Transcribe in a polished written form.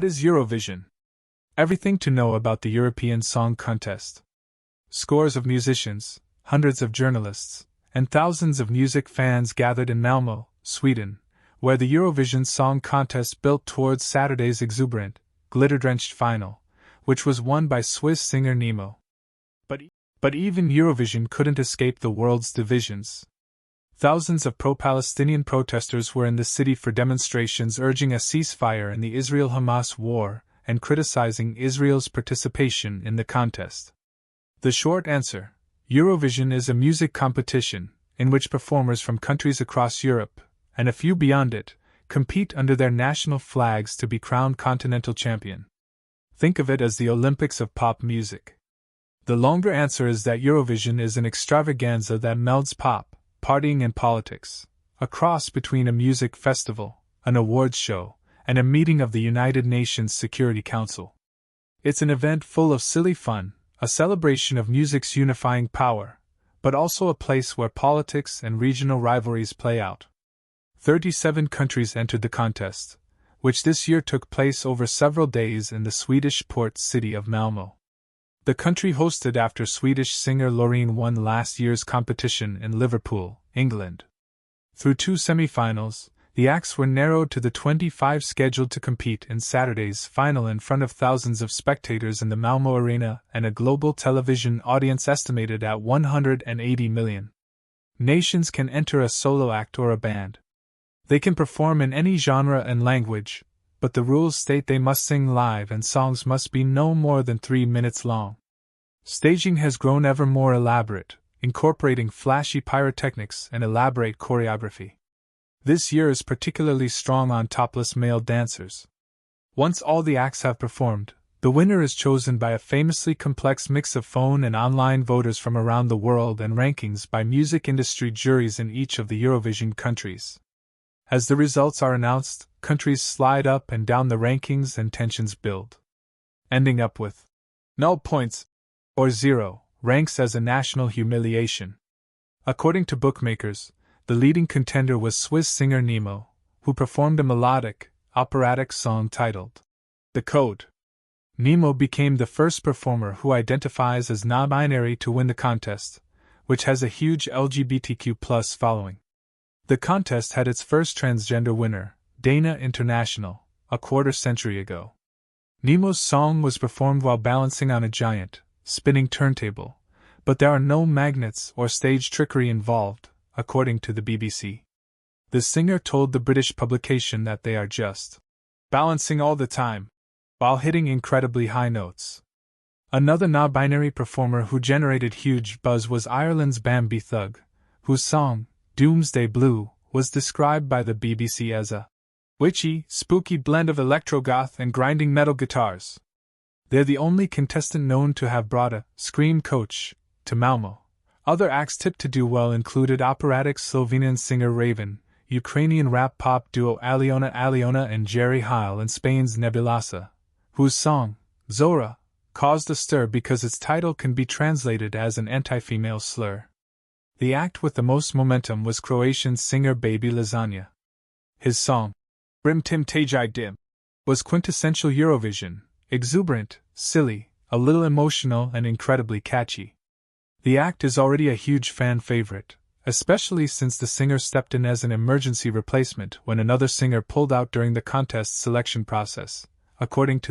What is Eurovision? Everything to know about the European Song Contest. Scores of musicians, hundreds of journalists, and thousands of music fans gathered in Malmo, Sweden, where the Eurovision Song Contest built towards Saturday's exuberant, glitter-drenched final, which was won by Swiss singer Nemo.But even Eurovision couldn't escape the world's divisions. Thousands of pro-Palestinian protesters were in the city for demonstrations urging a ceasefire in the Israel-Hamas war and criticizing Israel's participation in the contest. The short answer: Eurovision is a music competition in which performers from countries across Europe, and a few beyond it, compete under their national flags to be crowned continental champion. Think of it as the Olympics of pop music. The longer answer is that Eurovision is an extravaganza that melds pop, partying and politics, a cross between a music festival, an awards show, and a meeting of the United Nations Security Council. It's an event full of silly fun, a celebration of music's unifying power, but also a place where politics and regional rivalries play out. 37 countries entered the contest, which this year took place over several days in the Swedish port city of Malmo. The country hosted after Swedish singer Loreen won last year's competition in Liverpool, England. Through 2 semi-finals, the acts were narrowed to the 25 scheduled to compete in Saturday's final in front of thousands of spectators in the Malmo Arena and a global television audience estimated at 180 million. Nations can enter a solo act or a band. They can perform in any genre and language, but the rules state they must sing live and songs must be no more than 3 minutes long. Staging has grown ever more elaborate, incorporating flashy pyrotechnics and elaborate choreography. This year is particularly strong on topless male dancers. Once all the acts have performed, the winner is chosen by a famously complex mix of phone and online voters from around the world and rankings by music industry juries in each of the Eurovision countries. As the results are announced, countries slide up and down the rankings and tensions build, ending up with 0 points or 0 ranks as a national humiliation. According to bookmakers, the leading contender was Swiss singer Nemo, who performed a melodic, operatic song titled The Code. Nemo became the first performer who identifies as non-binary to win the contest, which has a huge LGBTQ+ following. The contest had its first transgender winner, Dana International, a quarter-century ago. Nemo's song was performed while balancing on a giant, spinning turntable, but there are no magnets or stage trickery involved, according to the BBC. The singer told the British publication that they are just balancing all the time, while hitting incredibly high notes. Another non-binary performer who generated huge buzz was Ireland's Bambi Thug, whose song, Doomsday Blue, was described by the BBC as a witchy, spooky blend of electro-goth and grinding metal guitars. They're the only contestant known to have brought a scream coach to Malmo. Other acts tipped to do well included operatic Slovenian singer Raven, Ukrainian rap-pop duo Aliona and Jerry Heil, and Spain's Nebulosa, whose song, Zora, caused a stir because its title can be translated as an anti-female slur. The act with the most momentum was Croatian singer Baby Lasagna. His song, Brim Tim Tajai Dim, was quintessential Eurovision, exuberant, silly, a little emotional and incredibly catchy. The act is already a huge fan favorite, especially since the singer stepped in as an emergency replacement when another singer pulled out during the contest selection process, according to the